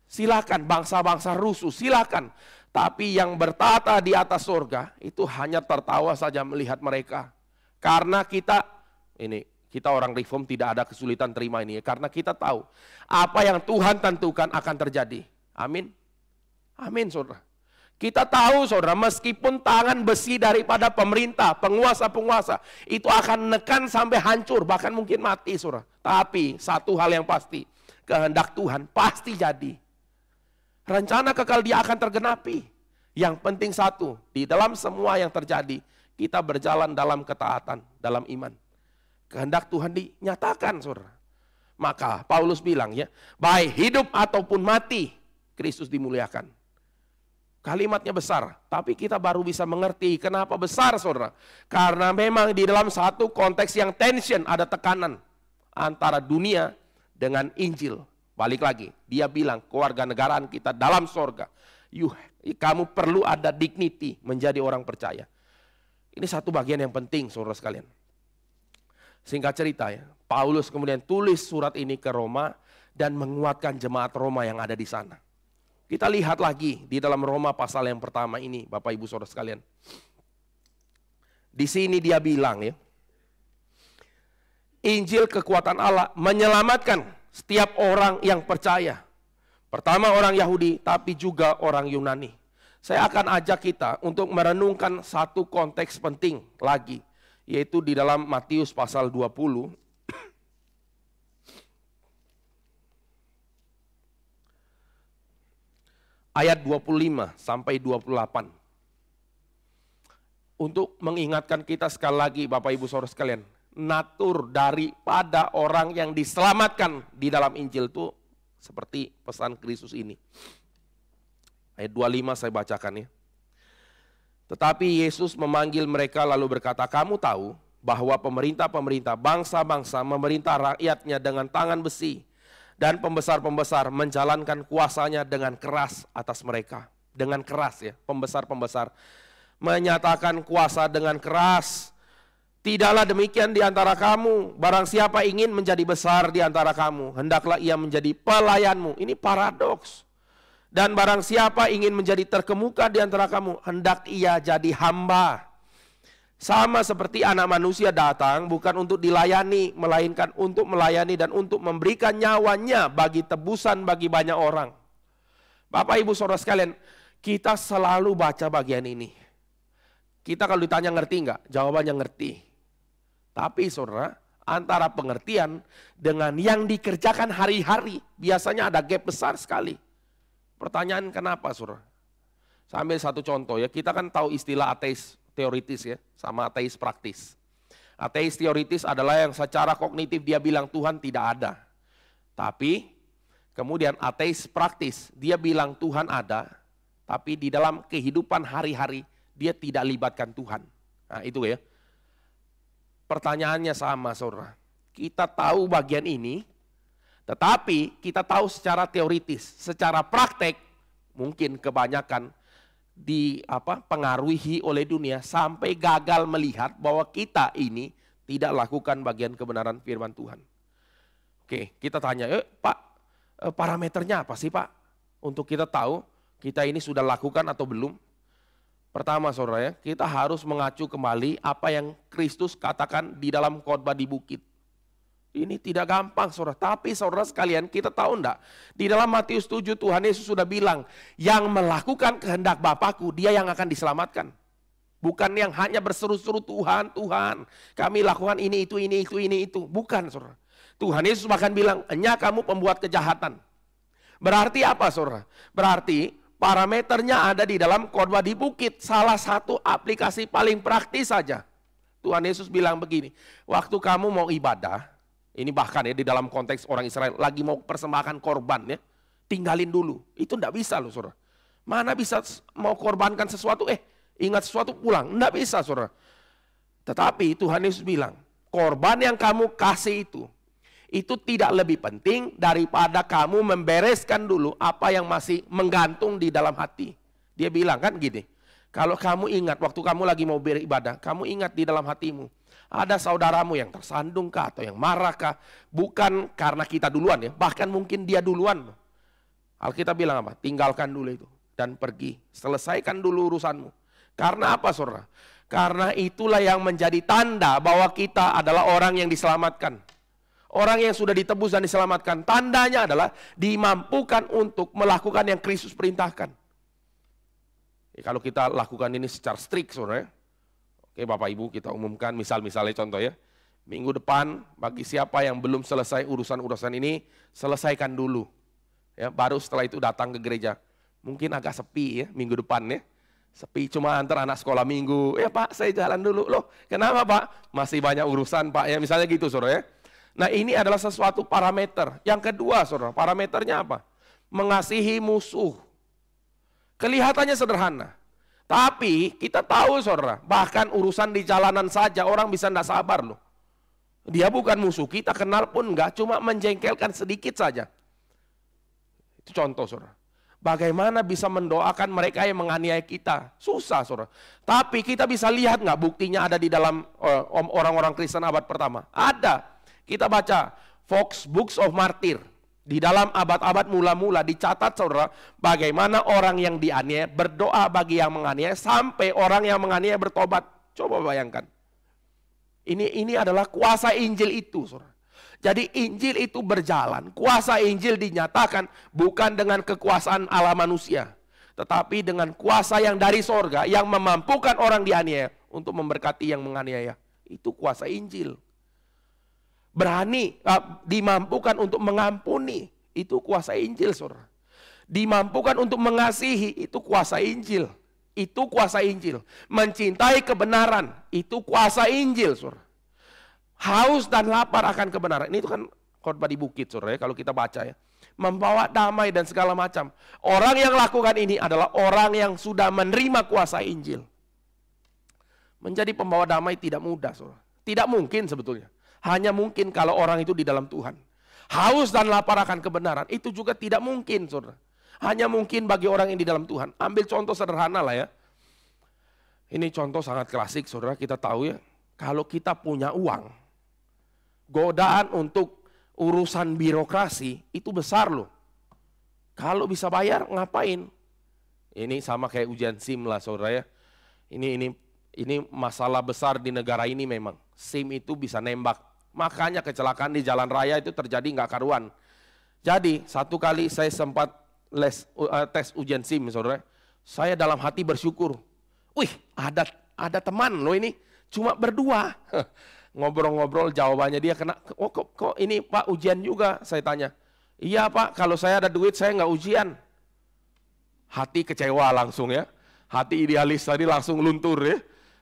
Silakan bangsa-bangsa rusuh, silakan. Tapi yang bertata di atas surga itu hanya tertawa saja melihat mereka. Karena kita orang reform tidak ada kesulitan terima ini. Karena kita tahu apa yang Tuhan tentukan akan terjadi. Amin. Amin, saudara. Kita tahu, saudara, meskipun tangan besi daripada pemerintah, penguasa-penguasa, itu akan nekan sampai hancur, bahkan mungkin mati, saudara. Tapi satu hal yang pasti, kehendak Tuhan pasti jadi. Rencana kekal dia akan tergenapi. Yang penting satu, di dalam semua yang terjadi, kita berjalan dalam ketaatan, dalam iman. Kehendak Tuhan dinyatakan, saudara. Maka Paulus bilang ya, baik hidup ataupun mati, Kristus dimuliakan. Kalimatnya besar, tapi kita baru bisa mengerti kenapa besar, saudara. Karena memang di dalam satu konteks yang tension, ada tekanan antara dunia dengan Injil. Balik lagi, dia bilang keluarga negaraan kita dalam sorga. Kamu perlu ada dignity menjadi orang percaya. Ini satu bagian yang penting, saudara sekalian. Singkat cerita ya, Paulus kemudian tulis surat ini ke Roma dan menguatkan jemaat Roma yang ada di sana. Kita lihat lagi di dalam Roma pasal yang pertama ini, Bapak Ibu Saudara sekalian. Di sini dia bilang ya, Injil kekuatan Allah menyelamatkan setiap orang yang percaya. Pertama orang Yahudi, tapi juga orang Yunani. Saya akan ajak kita untuk merenungkan satu konteks penting lagi, yaitu di dalam Matius pasal 20. Ayat 25 sampai 28. Untuk mengingatkan kita sekali lagi Bapak Ibu Saudara sekalian, natur daripada orang yang diselamatkan di dalam Injil itu seperti pesan Kristus ini. Ayat 25 saya bacakan ya. Tetapi Yesus memanggil mereka lalu berkata, kamu tahu bahwa pemerintah-pemerintah bangsa-bangsa memerintah rakyatnya dengan tangan besi. Dan pembesar-pembesar menjalankan kuasanya dengan keras atas mereka. Dengan keras ya, pembesar-pembesar menyatakan kuasa dengan keras. Tidaklah demikian di antara kamu. Barang siapa ingin menjadi besar di antara kamu, hendaklah ia menjadi pelayanmu. Ini paradoks. Dan barang siapa ingin menjadi terkemuka di antara kamu, hendak ia jadi hamba. Sama seperti anak manusia datang bukan untuk dilayani, melainkan untuk melayani dan untuk memberikan nyawanya bagi tebusan bagi banyak orang. Bapak Ibu Saudara sekalian, kita selalu baca bagian ini. Kita kalau ditanya ngerti enggak? Jawabannya ngerti. Tapi saudara, antara pengertian dengan yang dikerjakan hari-hari, biasanya ada gap besar sekali. Pertanyaan kenapa saudara? Saya ambil satu contoh ya, kita kan tahu istilah ateis teoritis ya, sama ateis praktis. Ateis teoritis adalah yang secara kognitif dia bilang Tuhan tidak ada. Tapi kemudian ateis praktis, dia bilang Tuhan ada, tapi di dalam kehidupan hari-hari dia tidak libatkan Tuhan. Nah itu ya. Pertanyaannya sama saudara. Kita tahu bagian ini, tetapi kita tahu secara teoritis, secara praktek mungkin kebanyakan pengaruhi oleh dunia sampai gagal melihat bahwa kita ini tidak lakukan bagian kebenaran firman Tuhan. Oke, kita tanya, Pak, parameternya apa sih Pak? Untuk kita tahu kita ini sudah lakukan atau belum? Pertama saudara ya, kita harus mengacu kembali apa yang Kristus katakan di dalam khotbah di bukit. Ini tidak gampang saudara, tapi saudara sekalian kita tahu enggak, di dalam Matius 7 Tuhan Yesus sudah bilang, yang melakukan kehendak Bapakku dia yang akan diselamatkan. Bukan yang hanya berseru-seru Tuhan, Tuhan kami lakukan ini, itu. Bukan saudara. Tuhan Yesus bahkan bilang, enya kamu pembuat kejahatan. Berarti apa saudara? Berarti parameternya ada di dalam khotbah di bukit, salah satu aplikasi paling praktis saja. Tuhan Yesus bilang begini, waktu kamu mau ibadah, ini bahkan ya di dalam konteks orang Israel lagi mau persembahkan korban ya, tinggalin dulu. Itu enggak bisa loh saudara. Mana bisa mau korbankan sesuatu, ingat sesuatu pulang. Enggak bisa saudara. Tetapi Tuhan Yesus bilang, korban yang kamu kasih itu tidak lebih penting daripada kamu membereskan dulu apa yang masih menggantung di dalam hati. Dia bilang kan gini, kalau kamu ingat waktu kamu lagi mau beribadah, kamu ingat di dalam hatimu, ada saudaramu yang tersandung kah atau yang marah kah, bukan karena kita duluan ya, bahkan mungkin dia duluan. Alkitab bilang apa? Tinggalkan dulu itu dan pergi, selesaikan dulu urusanmu. Karena apa saudara? Karena itulah yang menjadi tanda bahwa kita adalah orang yang diselamatkan. Orang yang sudah ditebus dan diselamatkan, tandanya adalah dimampukan untuk melakukan yang Kristus perintahkan. Kalau kita lakukan ini secara strict, saudara, oke Bapak Ibu kita umumkan misalnya contoh ya, minggu depan bagi siapa yang belum selesai urusan-urusan ini, selesaikan dulu. Ya, baru setelah itu datang ke gereja. Mungkin agak sepi ya minggu depan ya, sepi cuma antar anak sekolah minggu. Ya Pak saya jalan dulu, loh kenapa Pak? Masih banyak urusan Pak ya, misalnya gitu saudara ya. Nah ini adalah sesuatu parameter. Yang kedua saudara, parameternya apa? Mengasihi musuh. Kelihatannya sederhana, tapi kita tahu saudara, bahkan urusan di jalanan saja orang bisa tidak sabar loh. Dia bukan musuh, kita kenal pun enggak, cuma menjengkelkan sedikit saja. Itu contoh saudara. Bagaimana bisa mendoakan mereka yang menganiaya kita? Susah saudara. Tapi kita bisa lihat nggak buktinya ada di dalam orang-orang Kristen abad pertama? Ada. Kita baca Fox Books of Martyr. Di dalam abad-abad mula-mula dicatat saudara, bagaimana orang yang dianiaya berdoa bagi yang menganiaya sampai orang yang menganiaya bertobat. Coba bayangkan. Ini adalah kuasa Injil itu saudara. Jadi Injil itu berjalan, kuasa Injil dinyatakan bukan dengan kekuasaan ala manusia, tetapi dengan kuasa yang dari sorga yang memampukan orang dianiaya untuk memberkati yang menganiaya. Itu kuasa Injil. Berani, dimampukan untuk mengampuni, itu kuasa Injil saudara. Dimampukan untuk mengasihi, itu kuasa Injil. Itu kuasa Injil. Mencintai kebenaran, itu kuasa Injil saudara. Haus dan lapar akan kebenaran, ini itu kan khotbah di bukit saudara ya, kalau kita baca ya. Membawa damai dan segala macam. Orang yang lakukan ini adalah orang yang sudah menerima kuasa Injil. Menjadi pembawa damai tidak mudah saudara. Tidak mungkin sebetulnya. Hanya mungkin kalau orang itu di dalam Tuhan. Haus dan lapar akan kebenaran, itu juga tidak mungkin saudara. Hanya mungkin bagi orang yang di dalam Tuhan. Ambil contoh sederhana lah ya. Ini contoh sangat klasik saudara, kita tahu ya. Kalau kita punya uang, godaan untuk urusan birokrasi itu besar loh. Kalau bisa bayar ngapain? Ini sama kayak ujian SIM lah saudara ya. Ini masalah besar di negara ini memang. SIM itu bisa nembak. Makanya kecelakaan di jalan raya itu terjadi nggak karuan. Jadi satu kali saya sempat tes ujian SIM saudara. Saya dalam hati bersyukur. Wih ada teman loh ini. Cuma berdua. Ngobrol-ngobrol jawabannya dia kena. Oh kok ini Pak ujian juga? Saya tanya. Iya Pak, kalau saya ada duit saya nggak ujian. Hati kecewa langsung ya. Hati idealis tadi langsung luntur ya.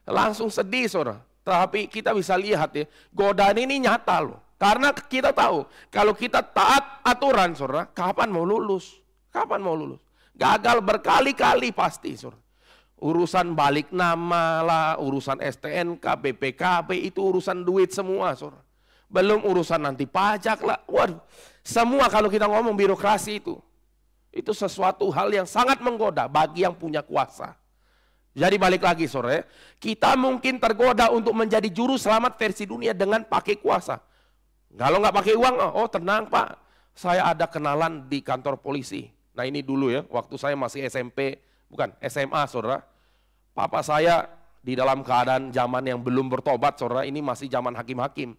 Langsung sedih saudara. Tapi kita bisa lihat ya, godaan ini nyata loh. Karena kita tahu, kalau kita taat aturan saudara, kapan mau lulus? Kapan mau lulus? Gagal berkali-kali pasti saudara. Urusan balik nama lah, urusan STNK, BPKB itu urusan duit semua saudara. Belum urusan nanti pajak lah. Waduh, semua kalau kita ngomong birokrasi itu sesuatu hal yang sangat menggoda bagi yang punya kuasa. Jadi balik lagi saudara, kita mungkin tergoda untuk menjadi juru selamat versi dunia dengan pakai kuasa. Kalau nggak pakai uang, oh tenang Pak, saya ada kenalan di kantor polisi. Nah ini dulu ya, waktu saya masih SMP, bukan SMA saudara. Papa saya di dalam keadaan zaman yang belum bertobat saudara, ini masih zaman hakim-hakim.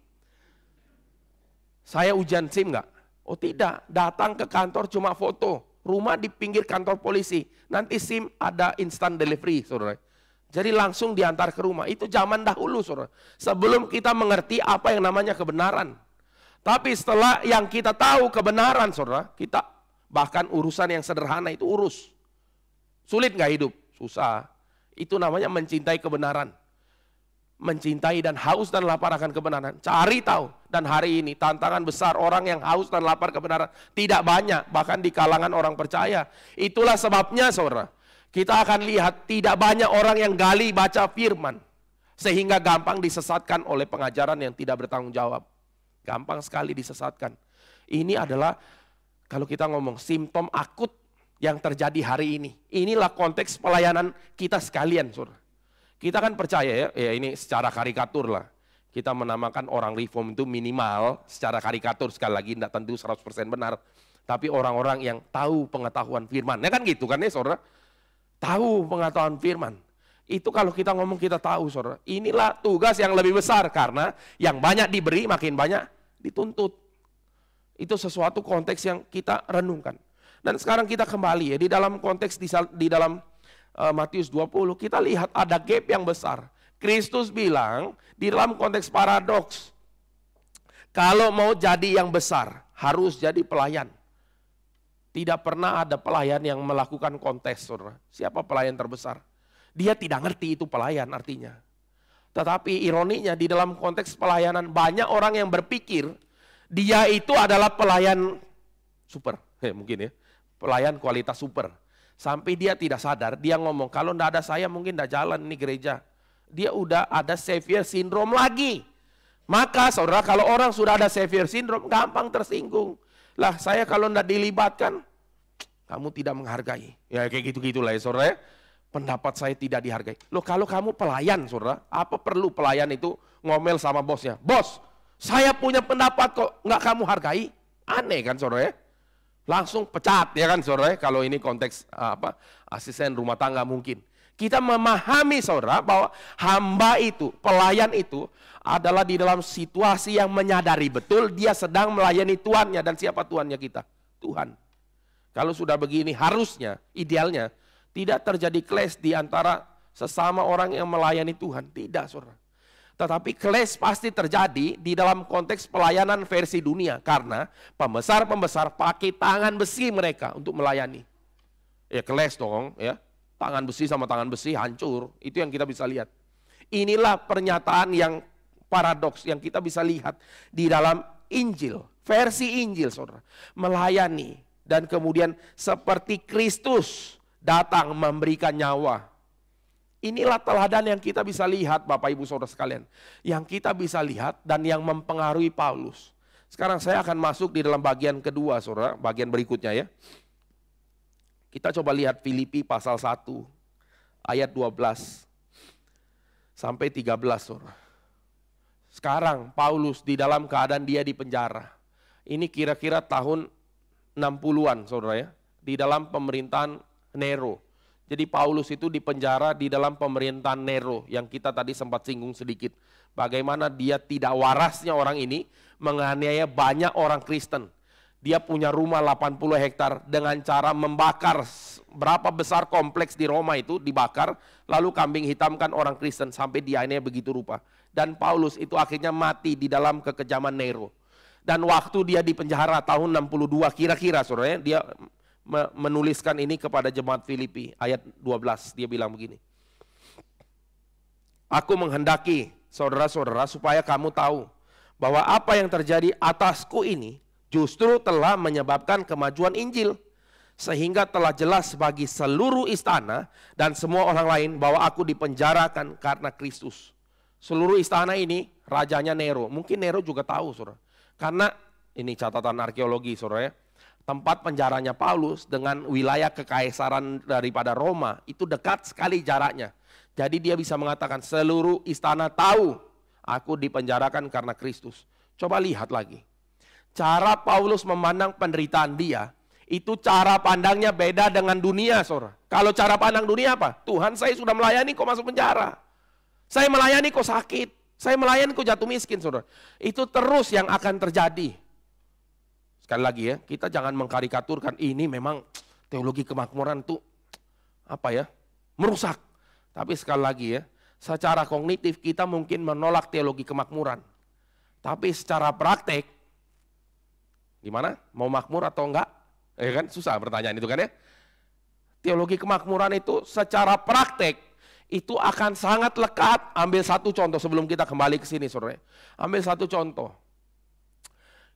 Saya ujian SIM nggak? Oh tidak, datang ke kantor cuma foto. Rumah di pinggir kantor polisi, nanti SIM ada instant delivery saudara. Jadi langsung diantar ke rumah, itu zaman dahulu saudara. Sebelum kita mengerti apa yang namanya kebenaran. Tapi setelah yang kita tahu kebenaran saudara, kita bahkan urusan yang sederhana itu urus. Sulit nggak hidup? Susah. Itu namanya mencintai kebenaran. Mencintai dan haus dan lapar akan kebenaran. Cari tahu. Dan hari ini tantangan besar orang yang haus dan lapar kebenaran tidak banyak, bahkan di kalangan orang percaya. Itulah sebabnya saudara, kita akan lihat tidak banyak orang yang gali baca firman. Sehingga gampang disesatkan oleh pengajaran yang tidak bertanggung jawab. Gampang sekali disesatkan. Ini adalah kalau kita ngomong simptom akut yang terjadi hari ini. Inilah konteks pelayanan kita sekalian, saudara. Kita kan percaya ya ini secara karikatur lah. Kita menamakan orang reform itu minimal secara karikatur, sekali lagi tidak tentu 100% benar. Tapi orang-orang yang tahu pengetahuan firman. Ya kan gitu kan ya saudara? Tahu pengetahuan firman. Itu kalau kita ngomong kita tahu saudara. Inilah tugas yang lebih besar karena yang banyak diberi makin banyak dituntut. Itu sesuatu konteks yang kita renungkan. Dan sekarang kita kembali ya di dalam konteks di dalam Matius 20 kita lihat ada gap yang besar. Kristus bilang di dalam konteks paradoks, kalau mau jadi yang besar harus jadi pelayan. Tidak pernah ada pelayan yang melakukan kontes, saudara. Siapa pelayan terbesar? Dia tidak ngerti itu pelayan artinya. Tetapi ironinya di dalam konteks pelayanan banyak orang yang berpikir dia itu adalah pelayan super, mungkin ya, pelayan kualitas super. Sampai dia tidak sadar, dia ngomong kalau tidak ada saya mungkin tidak jalan ini gereja. Dia udah ada savior syndrome lagi. Maka saudara kalau orang sudah ada savior syndrome gampang tersinggung. Lah saya kalau tidak dilibatkan, kamu tidak menghargai. Ya kayak gitu-gitulah ya saudara. Pendapat saya tidak dihargai. Loh kalau kamu pelayan saudara, apa perlu pelayan itu ngomel sama bosnya? Bos, saya punya pendapat kok nggak kamu hargai? Aneh kan saudara ya? Langsung pecat ya kan saudara, kalau ini konteks asisten rumah tangga mungkin. Kita memahami saudara bahwa hamba itu, pelayan itu adalah di dalam situasi yang menyadari betul dia sedang melayani Tuannya. Dan siapa Tuannya kita? Tuhan. Kalau sudah begini harusnya, idealnya tidak terjadi clash di antara sesama orang yang melayani Tuhan. Tidak saudara. Tetapi clash pasti terjadi di dalam konteks pelayanan versi dunia. Karena pembesar-pembesar pakai tangan besi mereka untuk melayani. Ya clash dong ya. Tangan besi sama tangan besi hancur. Itu yang kita bisa lihat. Inilah pernyataan yang paradoks yang kita bisa lihat di dalam Injil. Versi Injil saudara. Melayani. Dan kemudian seperti Kristus datang memberikan nyawa. Inilah teladan yang kita bisa lihat Bapak Ibu Saudara sekalian. Yang kita bisa lihat dan yang mempengaruhi Paulus. Sekarang saya akan masuk di dalam bagian kedua saudara. Bagian berikutnya ya. Kita coba lihat Filipi pasal 1 ayat 12 sampai 13 saudara. Sekarang Paulus di dalam keadaan dia di penjara. Ini kira-kira tahun 60-an saudara ya. Di dalam pemerintahan Nero. Jadi Paulus itu di penjara di dalam pemerintahan Nero yang kita tadi sempat singgung sedikit. Bagaimana dia tidak warasnya orang ini menganiaya banyak orang Kristen. Dia punya rumah 80 hektar dengan cara membakar berapa besar kompleks di Roma itu dibakar. Lalu kambing hitamkan orang Kristen sampai dia ini begitu rupa. Dan Paulus itu akhirnya mati di dalam kekejaman Nero. Dan waktu dia di penjara tahun 62 kira-kira saudara dia menuliskan ini kepada jemaat Filipi ayat 12 dia bilang begini. Aku menghendaki saudara-saudara supaya kamu tahu bahwa apa yang terjadi atasku ini justru telah menyebabkan kemajuan Injil. Sehingga telah jelas bagi seluruh istana dan semua orang lain bahwa aku dipenjarakan karena Kristus. Seluruh istana ini rajanya Nero. Mungkin Nero juga tahu saudara. Karena ini catatan arkeologi saudara ya. Tempat penjaranya Paulus dengan wilayah kekaisaran daripada Roma itu dekat sekali jaraknya. Jadi dia bisa mengatakan seluruh istana tahu aku dipenjarakan karena Kristus. Coba lihat lagi. Cara Paulus memandang penderitaan dia, itu cara pandangnya beda dengan dunia saudara. Kalau cara pandang dunia apa? Tuhan saya sudah melayani kok masuk penjara. Saya melayani kok sakit. Saya melayani kok jatuh miskin saudara. Itu terus yang akan terjadi. Sekali lagi ya, kita jangan mengkarikaturkan ini memang teologi kemakmuran itu apa ya, merusak. Tapi sekali lagi ya, secara kognitif kita mungkin menolak teologi kemakmuran. Tapi secara praktek, gimana? Mau makmur atau enggak? Ya kan susah pertanyaan itu kan ya. Teologi kemakmuran itu secara praktek itu akan sangat lekat. Ambil satu contoh sebelum kita kembali ke sini saudara. Ambil satu contoh.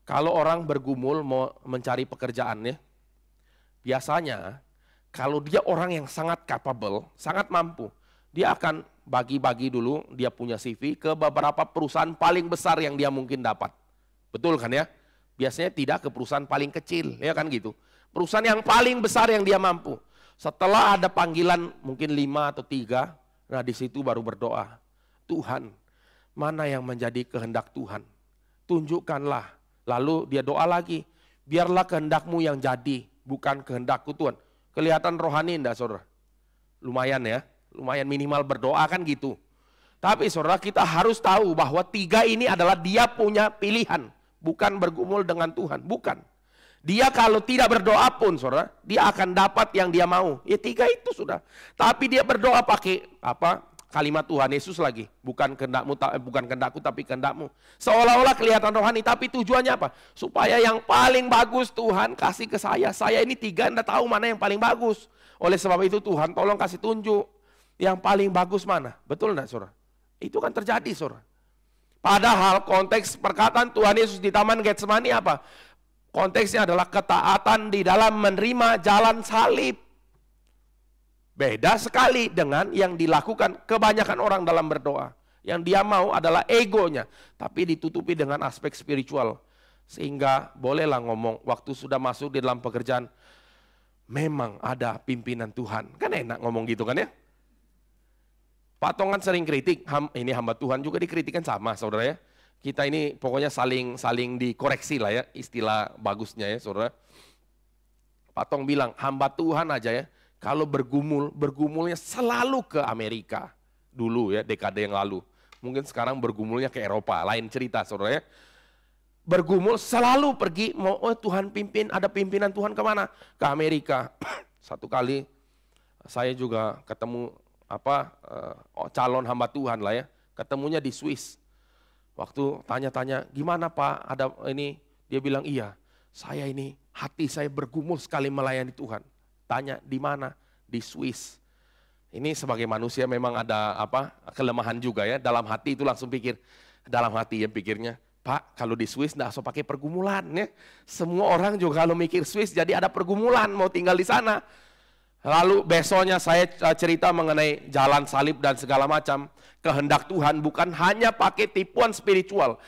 Kalau orang bergumul mau mencari pekerjaan ya, biasanya kalau dia orang yang sangat capable, sangat mampu, dia akan bagi-bagi dulu dia punya CV ke beberapa perusahaan paling besar yang dia mungkin dapat. Betul kan ya? Biasanya tidak ke perusahaan paling kecil, ya kan gitu. Perusahaan yang paling besar yang dia mampu. Setelah ada panggilan mungkin 5 atau 3, nah di situ baru berdoa. Tuhan, mana yang menjadi kehendak Tuhan? Tunjukkanlah. Lalu dia doa lagi. Biarlah kehendak-Mu yang jadi, bukan kehendak-Ku Tuhan. Kelihatan rohani enggak saudara? Lumayan ya, lumayan minimal berdoa kan gitu. Tapi saudara kita harus tahu bahwa 3 ini adalah dia punya pilihan. Bukan bergumul dengan Tuhan, bukan. Dia kalau tidak berdoa pun saudara, dia akan dapat yang dia mau. Ya 3 itu sudah. Tapi dia berdoa pakai kalimat Tuhan Yesus lagi. Bukan kehendak-Ku tapi kehendak-Mu. Seolah-olah kelihatan rohani, tapi tujuannya apa? Supaya yang paling bagus Tuhan kasih ke saya. Saya ini 3 enggak tahu mana yang paling bagus. Oleh sebab itu Tuhan tolong kasih tunjuk. Yang paling bagus mana? Betul enggak saudara? Itu kan terjadi saudara. Padahal konteks perkataan Tuhan Yesus di Taman Getsemani apa? Konteksnya adalah ketaatan di dalam menerima jalan salib. Beda sekali dengan yang dilakukan kebanyakan orang dalam berdoa. Yang dia mau adalah egonya, tapi ditutupi dengan aspek spiritual. Sehingga bolehlah ngomong waktu sudah masuk di dalam pekerjaan, memang ada pimpinan Tuhan. Kan enak ngomong gitu kan ya. Patongan sering kritik, ini hamba Tuhan juga dikritikan sama saudara ya. Kita ini pokoknya saling dikoreksi lah ya, istilah bagusnya ya saudara. Patong bilang, hamba Tuhan aja ya, kalau bergumulnya selalu ke Amerika. Dulu ya, dekade yang lalu. Mungkin sekarang bergumulnya ke Eropa, lain cerita saudara ya. Bergumul selalu pergi, Tuhan pimpin, ada pimpinan Tuhan kemana? Ke Amerika. Satu kali saya juga ketemu calon hamba Tuhan lah ya, ketemunya di Swiss. Waktu tanya-tanya, gimana Pak, ada ini, dia bilang iya, saya ini hati saya bergumul sekali melayani Tuhan. Tanya di mana? Di Swiss. Ini sebagai manusia memang ada kelemahan juga ya, dalam hati itu langsung pikir, dalam hati ya pikirnya, Pak kalau di Swiss enggak usah pakai pergumulan ya. Semua orang juga kalau mikir Swiss jadi ada pergumulan, mau tinggal di sana. Lalu besoknya saya cerita mengenai jalan salib dan segala macam. Kehendak Tuhan bukan hanya pakai tipuan spiritual,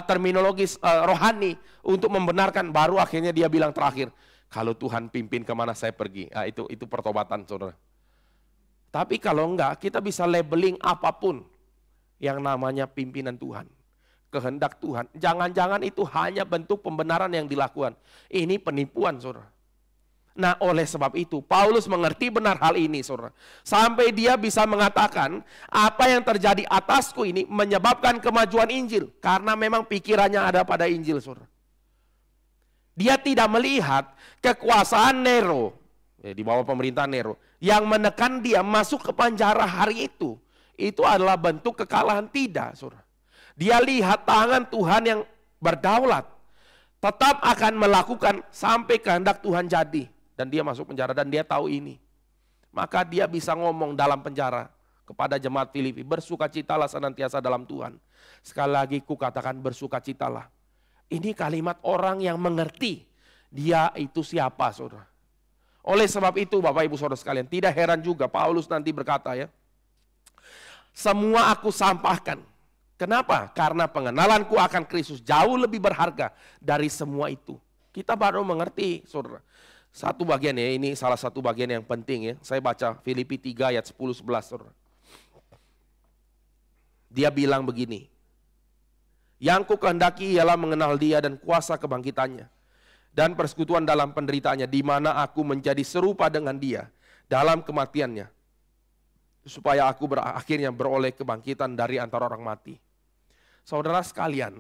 terminologi rohani untuk membenarkan. Baru akhirnya dia bilang terakhir, kalau Tuhan pimpin kemana saya pergi. Nah, itu pertobatan saudara. Tapi kalau enggak, kita bisa labeling apapun yang namanya pimpinan Tuhan. Kehendak Tuhan. Jangan-jangan itu hanya bentuk pembenaran yang dilakukan. Ini penipuan saudara. Nah oleh sebab itu Paulus mengerti benar hal ini saudara. Sampai dia bisa mengatakan apa yang terjadi atasku ini menyebabkan kemajuan Injil. Karena memang pikirannya ada pada Injil saudara. Dia tidak melihat kekuasaan Nero, di bawah pemerintahan Nero, yang menekan dia masuk ke penjara hari itu. Itu adalah bentuk kekalahan, tidak saudara. Dia lihat tangan Tuhan yang berdaulat. Tetap akan melakukan sampai kehendak Tuhan jadi. Dan dia masuk penjara dan dia tahu ini. Maka dia bisa ngomong dalam penjara kepada jemaat Filipi, bersukacitalah senantiasa dalam Tuhan. Sekali lagi ku katakan bersukacitalah. Ini kalimat orang yang mengerti dia itu siapa saudara. Oleh sebab itu Bapak Ibu Saudara sekalian, tidak heran juga Paulus nanti berkata ya, semua aku sampaikan. Kenapa? Karena pengenalanku akan Kristus jauh lebih berharga dari semua itu. Kita baru mengerti saudara. Satu bagian ya, ini salah satu bagian yang penting ya. Saya baca Filipi 3 ayat 10-11 saudara. Dia bilang begini. Yang ku kehendaki ialah mengenal dia dan kuasa kebangkitannya. Dan persekutuan dalam penderitaannya, di mana aku menjadi serupa dengan dia dalam kematiannya. Supaya aku akhirnya beroleh kebangkitan dari antara orang mati. Saudara sekalian,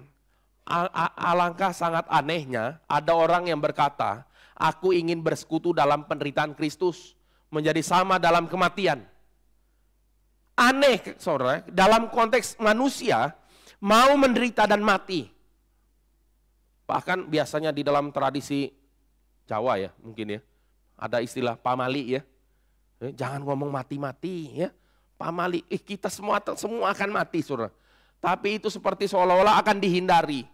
alangkah sangat anehnya ada orang yang berkata, aku ingin bersekutu dalam penderitaan Kristus, menjadi sama dalam kematian. Aneh saudara, dalam konteks manusia, mau menderita dan mati. Bahkan biasanya di dalam tradisi Jawa ya, mungkin ya, ada istilah pamali ya. Jangan ngomong mati-mati ya. Pamali, kita semua akan mati saudara. Tapi itu seperti seolah-olah akan dihindari.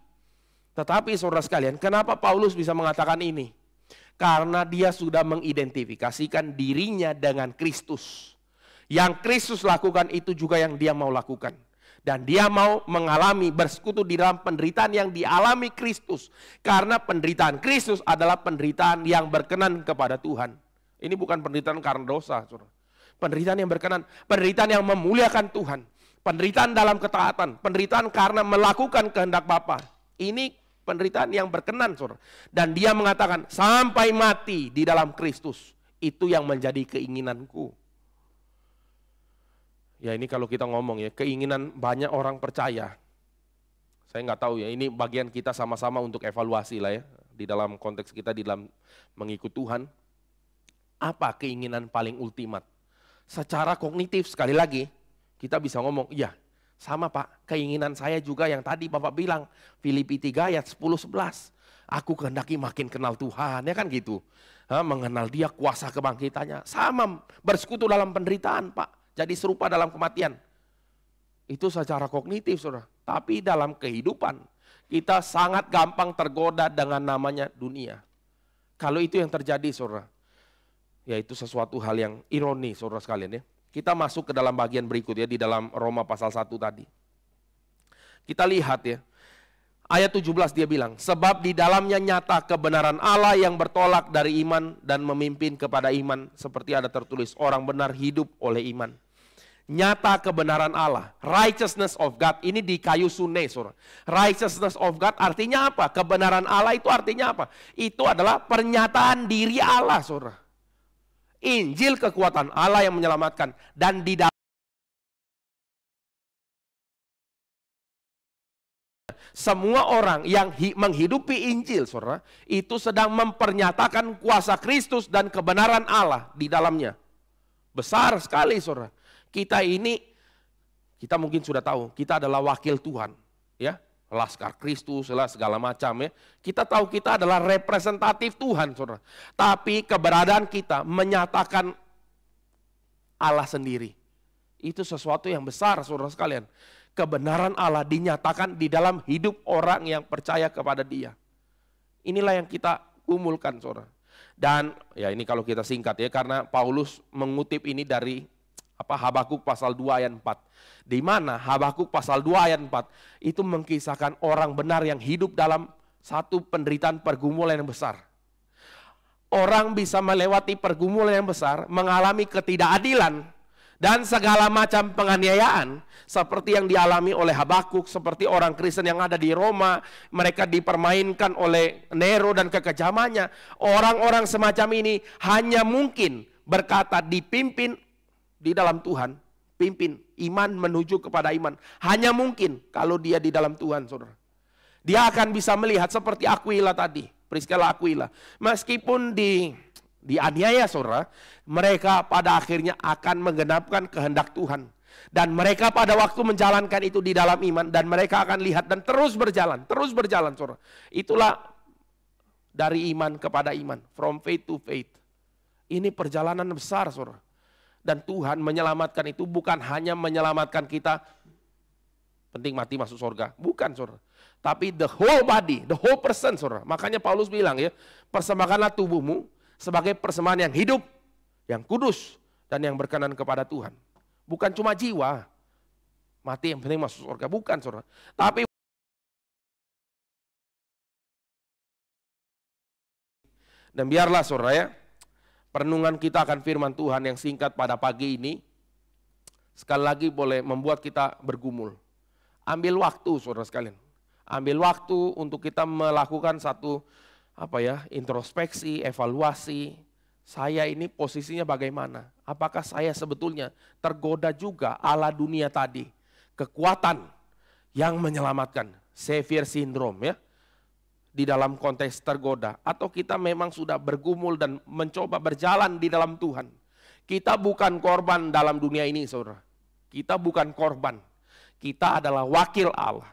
Tetapi saudara sekalian, kenapa Paulus bisa mengatakan ini? Karena dia sudah mengidentifikasikan dirinya dengan Kristus. Yang Kristus lakukan itu juga yang dia mau lakukan. Dan dia mau mengalami bersekutu di dalam penderitaan yang dialami Kristus. Karena penderitaan Kristus adalah penderitaan yang berkenan kepada Tuhan. Ini bukan penderitaan karena dosa, saudara. Penderitaan yang berkenan, penderitaan yang memuliakan Tuhan. Penderitaan dalam ketaatan, penderitaan karena melakukan kehendak Bapa. Ini penderitaan yang berkenan, saudara. Dan dia mengatakan, sampai mati di dalam Kristus. Itu yang menjadi keinginanku. Ya ini kalau kita ngomong ya, keinginan banyak orang percaya. Saya nggak tahu ya, ini bagian kita sama-sama untuk evaluasi lah ya. Di dalam konteks kita, di dalam mengikut Tuhan. Apa keinginan paling ultimat? Secara kognitif sekali lagi, kita bisa ngomong, iya sama Pak, keinginan saya juga yang tadi Bapak bilang. Filipi 3 ayat 10-11. Aku kehendaki makin kenal Tuhan, ya kan gitu. Mengenal dia kuasa kebangkitannya. Sama, bersekutu dalam penderitaan Pak. Jadi serupa dalam kematian. Itu secara kognitif, saudara. Tapi dalam kehidupan, kita sangat gampang tergoda dengan namanya dunia. Kalau itu yang terjadi, saudara, ya itu sesuatu hal yang ironi, saudara sekalian ya. Kita masuk ke dalam bagian berikut ya, di dalam Roma pasal 1 tadi. Kita lihat ya, ayat 17 dia bilang, sebab di dalamnya nyata kebenaran Allah yang bertolak dari iman dan memimpin kepada iman. Seperti ada tertulis, orang benar hidup oleh iman. Nyata kebenaran Allah, righteousness of God, ini di kayu sune, saudara. Righteousness of God artinya apa? Kebenaran Allah itu artinya apa? Itu adalah pernyataan diri Allah, saudara. Injil kekuatan Allah yang menyelamatkan. Dan di dalam semua orang yang menghidupi Injil, saudara, itu sedang mempernyatakan kuasa Kristus dan kebenaran Allah di dalamnya. Besar sekali, saudara. Kita ini, kita mungkin sudah tahu, kita adalah wakil Tuhan, ya, Laskar Kristus, segala macam ya. Kita tahu kita adalah representatif Tuhan, saudara. Tapi keberadaan kita menyatakan Allah sendiri. Itu sesuatu yang besar, saudara sekalian. Kebenaran Allah dinyatakan di dalam hidup orang yang percaya kepada Dia. Inilah yang kita kumulkan, saudara. Dan ya ini kalau kita singkat ya, karena Paulus mengutip ini dari Habakuk pasal 2 ayat 4. Di mana Habakuk pasal 2 ayat 4 itu mengkisahkan orang benar yang hidup dalam satu penderitaan pergumulan yang besar. Orang bisa melewati pergumulan yang besar, mengalami ketidakadilan dan segala macam penganiayaan seperti yang dialami oleh Habakuk, seperti orang Kristen yang ada di Roma, mereka dipermainkan oleh Nero dan kekejamannya. Orang-orang semacam ini hanya mungkin berkata dipimpin di dalam Tuhan, pimpin iman menuju kepada iman. Hanya mungkin kalau dia di dalam Tuhan, saudara. Dia akan bisa melihat seperti Aquila tadi, Priscilla Aquila. Meskipun dianiaya, saudara, mereka pada akhirnya akan menggenapkan kehendak Tuhan. Dan mereka pada waktu menjalankan itu di dalam iman, dan mereka akan lihat dan terus berjalan, saudara. Itulah dari iman kepada iman, from faith to faith. Ini perjalanan besar, saudara. Dan Tuhan menyelamatkan itu bukan hanya menyelamatkan kita penting mati masuk surga. Bukan, saudara. Tapi the whole body, the whole person, saudara. Makanya Paulus bilang ya, persembahkanlah tubuhmu sebagai persembahan yang hidup, yang kudus, dan yang berkenan kepada Tuhan. Bukan cuma jiwa, mati yang penting masuk surga. Bukan, saudara. Tapi dan biarlah, saudara ya, perenungan kita akan firman Tuhan yang singkat pada pagi ini, sekali lagi boleh membuat kita bergumul. Ambil waktu, saudara sekalian. Ambil waktu untuk kita melakukan satu introspeksi, evaluasi. Saya ini posisinya bagaimana? Apakah saya sebetulnya tergoda juga ala dunia tadi? Kekuatan yang menyelamatkan, Savior Syndrome ya. Di dalam konteks tergoda, atau kita memang sudah bergumul dan mencoba berjalan di dalam Tuhan. Kita bukan korban dalam dunia ini, saudara. Kita bukan korban. Kita adalah wakil Allah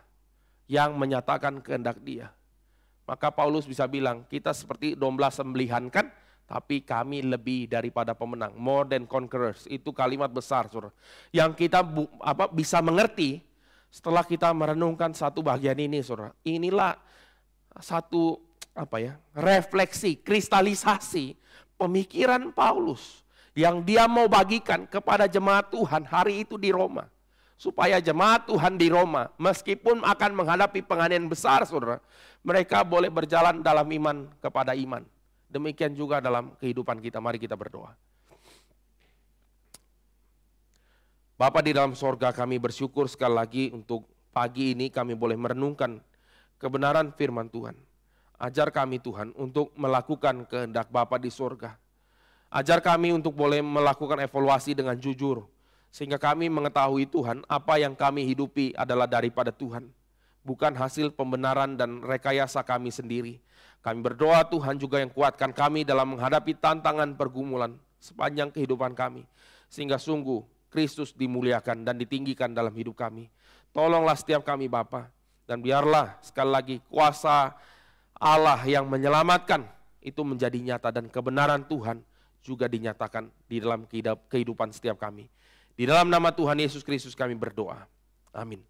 yang menyatakan kehendak Dia. Maka Paulus bisa bilang, kita seperti domba sembelihan kan, tapi kami lebih daripada pemenang, more than conquerors. Itu kalimat besar, saudara. Yang kita bisa mengerti setelah kita merenungkan satu bagian ini, saudara. Inilah satu refleksi, kristalisasi pemikiran Paulus yang dia mau bagikan kepada jemaat Tuhan hari itu di Roma. supaya jemaat Tuhan di Roma, meskipun akan menghadapi penganiayaan besar, saudara, mereka boleh berjalan dalam iman kepada iman. Demikian juga dalam kehidupan kita. Mari kita berdoa. Bapa di dalam sorga, kami bersyukur sekali lagi untuk pagi ini kami boleh merenungkan kebenaran firman Tuhan. Ajar kami Tuhan untuk melakukan kehendak Bapa di sorga. Ajar kami untuk boleh melakukan evaluasi dengan jujur. Sehingga kami mengetahui Tuhan, apa yang kami hidupi adalah daripada Tuhan. Bukan hasil pembenaran dan rekayasa kami sendiri. Kami berdoa Tuhan juga yang kuatkan kami dalam menghadapi tantangan pergumulan sepanjang kehidupan kami. Sehingga sungguh Kristus dimuliakan dan ditinggikan dalam hidup kami. Tolonglah setiap kami Bapa. Dan biarlah sekali lagi kuasa Allah yang menyelamatkan itu menjadi nyata dan kebenaran Tuhan juga dinyatakan di dalam kehidupan setiap kami. Di dalam nama Tuhan Yesus Kristus kami berdoa. Amin.